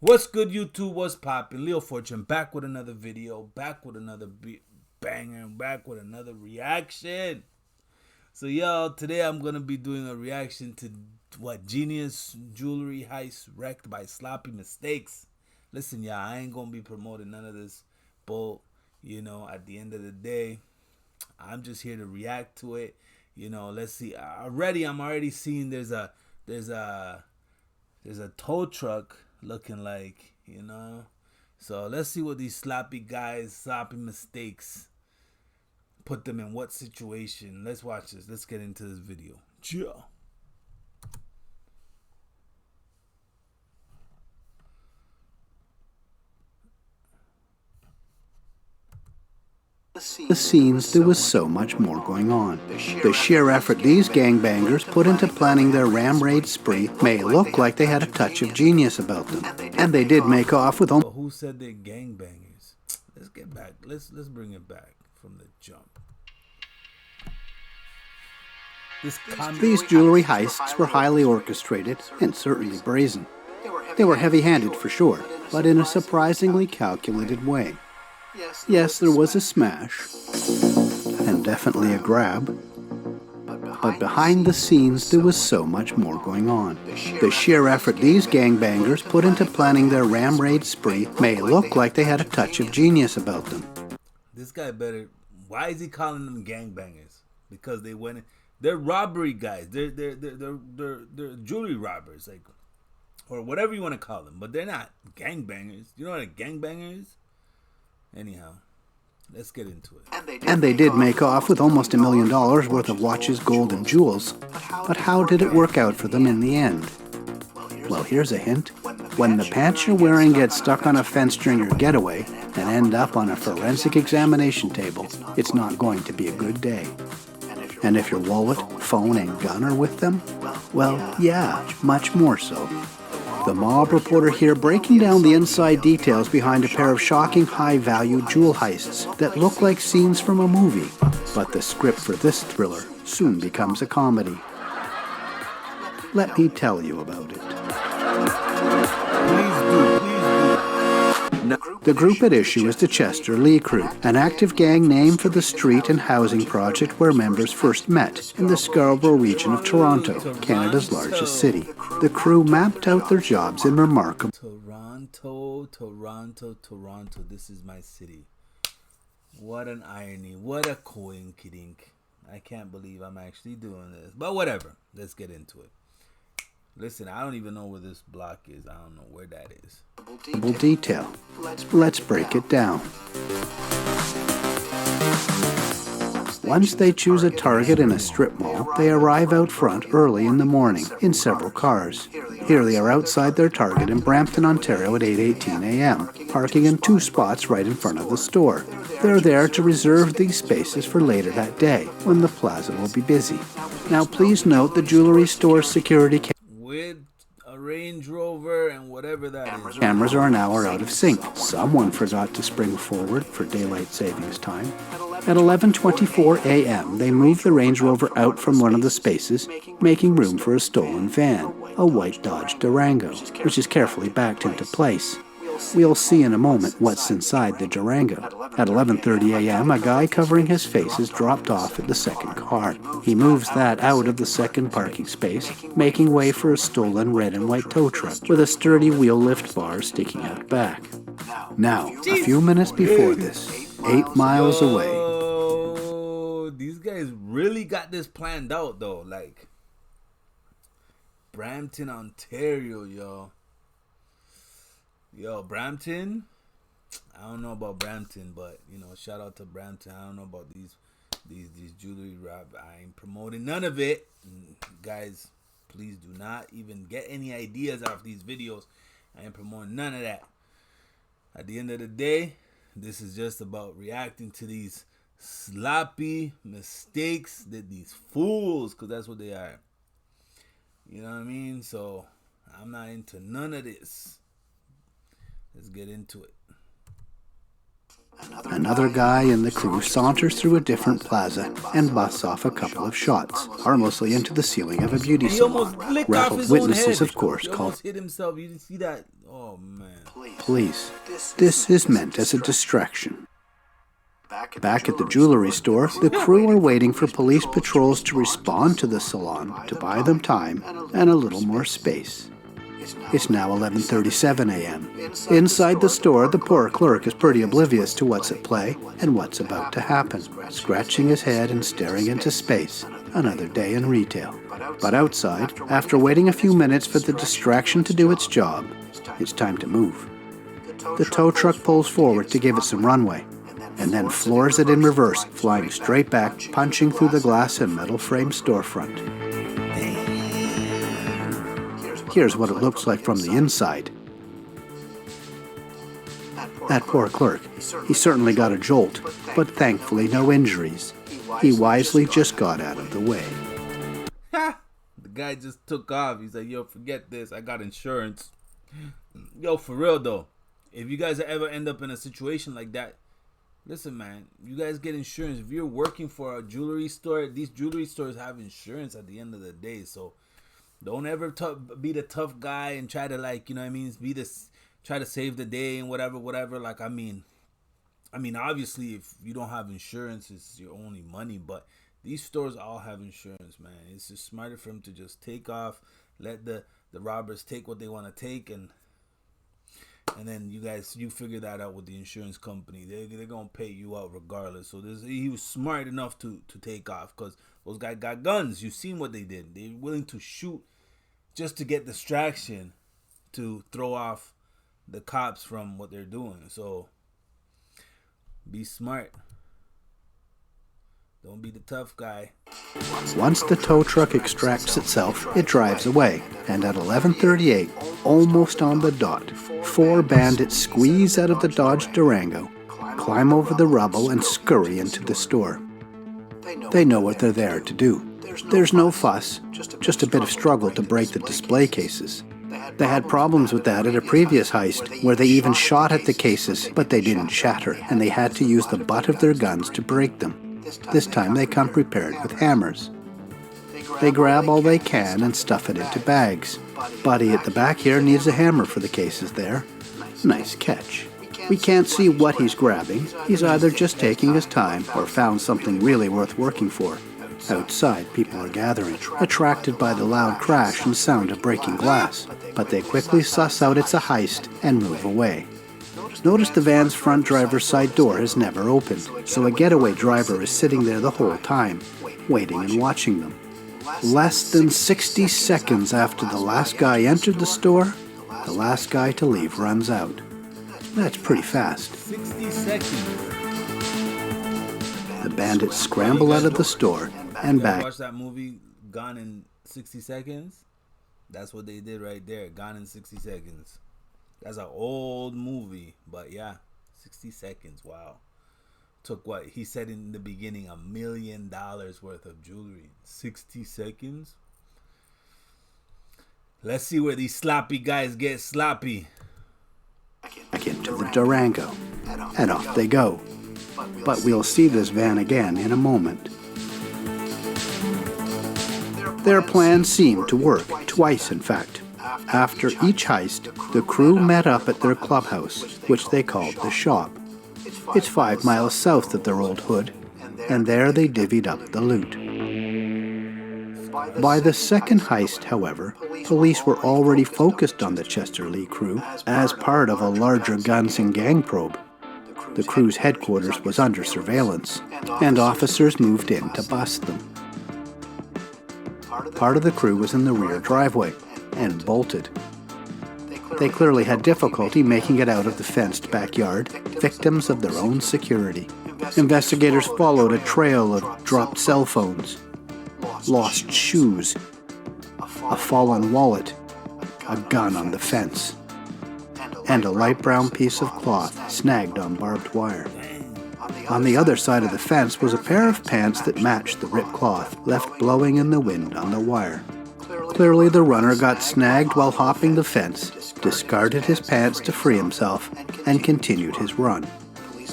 What's good, YouTube? What's poppin'? Leo Fortune back with another video, back with another banger, back with another reaction. So, y'all, today I'm gonna be doing a reaction to what Genius Jewelry Heist wrecked by sloppy mistakes. Listen, y'all, I ain't gonna be promoting none of this bull. At the end of the day, I'm just here to react to it. Let's see. I'm already seeing there's a there's a tow truck looking like. So let's see what these sloppy guys, sloppy mistakes, put them in what situation. Let's watch this. Let's get into this video. Yeah. The scenes, there was so much more going on. The sheer effort these gangbangers put into planning their ram raid spree may look like they had a touch of genius about them. And they did make off with But who said they're gangbangers? Let's get back. Let's bring it back from the jump. These jewelry heists were highly orchestrated and certainly brazen. They were heavy-handed for sure, but in a surprisingly calculated way. Yes, there was a smash, and definitely a grab, but behind the scenes there was so much more going on. The sheer effort these gangbangers put into planning their ram raid spree may look like they had a touch of genius about them. This guy better. Why is he calling them gangbangers? Because they went in. They're robbery guys. They're jewelry robbers, or whatever you want to call them. But they're not gangbangers. You know what a gangbanger is? Anyhow, let's get into it. And they did make off with almost $1 million worth of watches, gold, and jewels. But how did it work out for them in the end? Well, here's a hint. When the pants you're wearing get stuck on a fence during your getaway and end up on a forensic examination table, it's not going to be a good day. And if your wallet, phone, and gun are with them, well, yeah, much more so. The mob reporter here breaking down the inside details behind a pair of shocking high-value jewel heists that look like scenes from a movie. But the script for this thriller soon becomes a comedy. Let me tell you about it. The group at issue is the Chester Lee Crew, an active gang named for the street and housing project where members first met in the Scarborough region of Toronto, Canada's largest city. The crew mapped out their jobs in remarkable... Toronto, this is my city. What an irony, what a coinkydink. I can't believe I'm actually doing this, but whatever, let's get into it. Listen, I don't even know where this block is. I don't know where that is. Detail. Let's break it down. Once they choose a target in a strip mall, they arrive out front early in the morning in several cars. Here they are outside their target in Brampton, Ontario at 8:18 a.m., parking in 2 spots right in front of the store. They're there to reserve these spaces for later that day, when the plaza will be busy. Now please note the jewelry store's security with a Range Rover and whatever that is. Cameras are an hour out of sync. Someone forgot to spring forward for daylight savings time. At 11:24 a.m., they move the Range Rover out from one of the spaces, making room for a stolen van, a white Dodge Durango, which is carefully backed into place. We'll see in a moment what's inside the Durango. At 11:30 a.m., a guy covering his face is dropped off at the second car. He moves that out of the second parking space, making way for a stolen red and white tow truck with a sturdy wheel lift bar sticking out back. Now, a few minutes before this, 8 miles away. These guys really got this planned out, though. Brampton, Ontario, y'all. Yo, Brampton. I don't know about Brampton, but shout out to Brampton. I don't know about these jewelry rap. I ain't promoting none of it. Guys, please do not even get any ideas out of these videos. I ain't promoting none of that. At the end of the day, this is just about reacting to these sloppy mistakes that these fools, because that's what they are. You know what I mean? So I'm not into none of this. Let's get into it. Another guy in the crew saunters through a different plaza and busts off a couple of shots, harmlessly into the ceiling of a beauty He salon. almost licked off Rattled his own witnesses, head. of course, He called almost hit himself. You didn't see that? Oh, man. police. This is meant as a distraction. Back at the jewelry store, the crew are waiting for police patrols to respond to the salon to buy them time and a little more space. It's now 11:37 a.m. Inside the store, the poor clerk is pretty oblivious to what's at play and what's about to happen, scratching his head and staring into space. Another day in retail. But outside, after waiting a few minutes for the distraction to do its job, it's time to move. The tow truck pulls forward to give it some runway, and then floors it in reverse, flying straight back, punching through the glass and metal frame storefront. Here's what it looks like from the inside. That poor clerk. He certainly got a jolt, but thankfully no injuries. He wisely just got out of the way. The guy just took off. He's like, yo, forget this. I got insurance. Yo, for real though, if you guys ever end up in a situation like that, listen, man, you guys get insurance. If you're working for a jewelry store, these jewelry stores have insurance at the end of the day. So don't ever be the tough guy and try to, like, you know what I mean, try to save the day and whatever. Like, I mean, obviously, if you don't have insurance, it's your only money. But these stores all have insurance, man. It's just smarter for them to just take off, let the robbers take what they want to take, and then you figure that out with the insurance company. They're gonna pay you out regardless. So he was smart enough to take off, because those guys got guns. You seen what they did. They're willing to shoot just to get distraction, to throw off the cops from what they're doing. So be smart. Don't be the tough guy. Once the tow truck extracts itself, it drives away, and at 11:38, almost on the dot, 4 bandits squeeze out of the Dodge Durango, climb over the rubble, and scurry into the store. They know what they're there to do. There's no fuss, just a bit of struggle to break the display cases. They had problems with that at a previous heist, where they even shot at the cases, but they didn't shatter, and they had to use the butt of their guns to break them. This time they come prepared with hammers. They grab all they can and stuff it into bags. Buddy at the back here needs a hammer for the cases there. Nice catch. We can't see what he's grabbing. He's either just taking his time or found something really worth working for. Outside, people are gathering, attracted by the loud crash and sound of breaking glass. But they quickly suss out it's a heist and move away. Notice the van's front driver's side door has never opened, so a getaway driver is sitting there the whole time, waiting and watching them. Less than 60 seconds after the last guy entered the store, the last guy to leave runs out. That's pretty fast. 60 seconds. The bandits scramble out of the store and back. Watch that movie, Gone in 60 Seconds? That's what they did right there. Gone in 60 Seconds. That's an old movie, but yeah, 60 seconds. Wow. Took what he said in the beginning, $1 million worth of jewelry. 60 seconds. Let's see where these sloppy guys get sloppy. Back into the Durango, and off they go. But we'll see this van again in a moment. Their plan seemed to work, twice in fact. After each heist, the crew met up at their clubhouse, which they called the Shop. It's 5 miles south of their old hood, and there they divvied up the loot. By the second heist, however, police were already focused on the Chester Lee crew as part of a larger guns and gang probe. The crew's headquarters was under surveillance, and officers moved in to bust them. Part of the crew was in the rear driveway and bolted. They clearly had difficulty making it out of the fenced backyard, victims of their own security. Investigators followed a trail of dropped cell phones, lost shoes, a fallen wallet, a gun on the fence, and a light brown piece of cloth snagged on barbed wire. On the other side of the fence was a pair of pants that matched the ripped cloth, left blowing in the wind on the wire. Clearly the runner got snagged while hopping the fence, discarded his pants to free himself, and continued his run.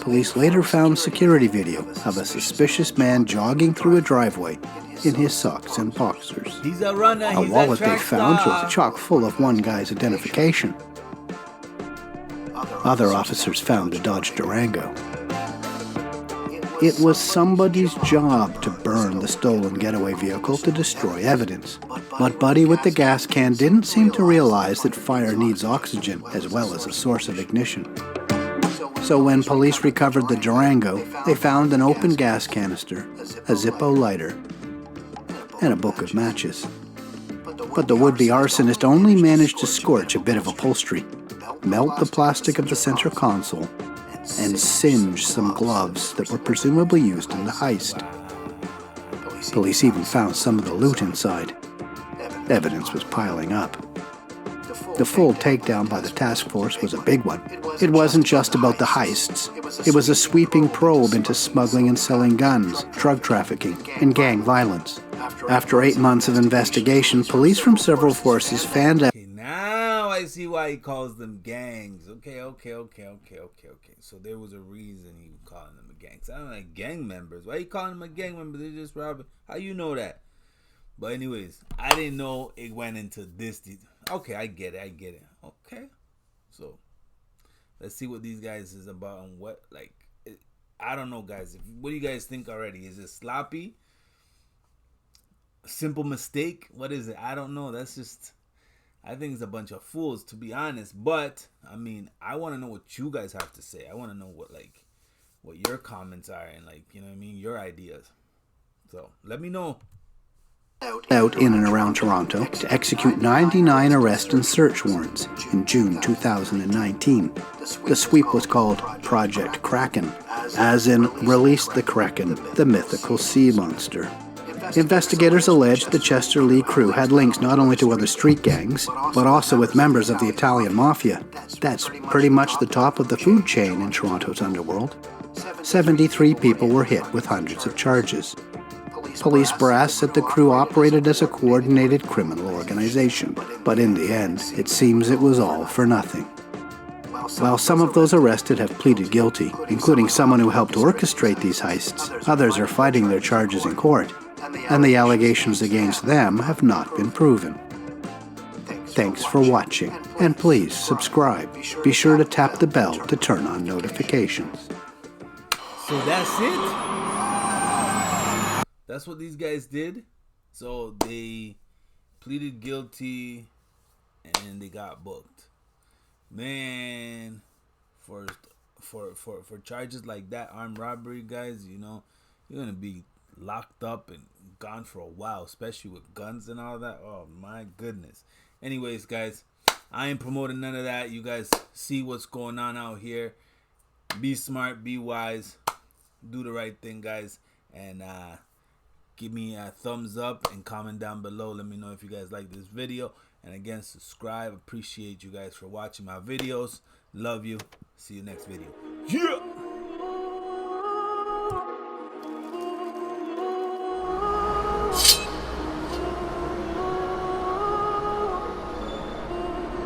Police later found security video of a suspicious man jogging through a driveway in his socks and boxers. He's a runner. A wallet they found was chock full of one guy's identification. Other officers found a Dodge Durango. It was somebody's job to burn the stolen getaway vehicle to destroy evidence. But Buddy with the gas can didn't seem to realize that fire needs oxygen as well as a source of ignition. So when police recovered the Durango, they found an open gas canister, a Zippo lighter, and a book of matches. But the would-be arsonist only managed to scorch a bit of upholstery, melt the plastic of the center console, and singe some gloves that were presumably used in the heist. Police even found some of the loot inside. Evidence was piling up. The full takedown by the task force was a big one. It wasn't just about the heists. It was a sweeping probe into smuggling and selling guns, drug trafficking, and gang violence. After 8 months of investigation, police from several forces found out. Okay, now I see why he calls them gangs. Okay. So there was a reason he was calling them a gang. Sound like gang members. Why are you calling them a gang member? They're just robbing. How you know that? But anyways, I didn't know it went into this detail. Okay, I get it. Okay. So let's see what these guys is about and what, like, I don't know, guys. What do you guys think already? Is it sloppy? Simple mistake? What is it? I don't know. That's just, I think it's a bunch of fools, to be honest. But I mean, I want to know what you guys have to say. I want to know what your comments are and, like, you know what I mean, your ideas. So let me know. Out in and around Toronto to execute 99 arrest and search warrants in June 2019. The sweep was called Project Kraken, as in Release the Kraken, the mythical sea monster. Investigators alleged the Chester Lee crew had links not only to other street gangs, but also with members of the Italian mafia. That's pretty much the top of the food chain in Toronto's underworld. 73 people were hit with hundreds of charges. Police brass said the crew operated as a coordinated criminal organization, but in the end, it seems it was all for nothing. While some of those arrested have pleaded guilty, including someone who helped orchestrate these heists, others are fighting their charges in court, and the allegations against them have not been proven. Thanks for watching, and please subscribe. Be sure to tap the bell to turn on notifications. So that's it? That's what these guys did. So they pleaded guilty and they got booked. Man, for charges like that, armed robbery, guys, you know, you're gonna be locked up and gone for a while, especially with guns and all that. Oh my goodness. Anyways, guys, I ain't promoting none of that. You guys see what's going on out here. Be smart, be wise, do the right thing, guys, and give me a thumbs up and comment down below. Let me know if you guys like this video. And again, subscribe. Appreciate you guys for watching my videos. Love you. See you next video. Yeah!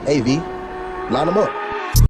Hey, V, line them up.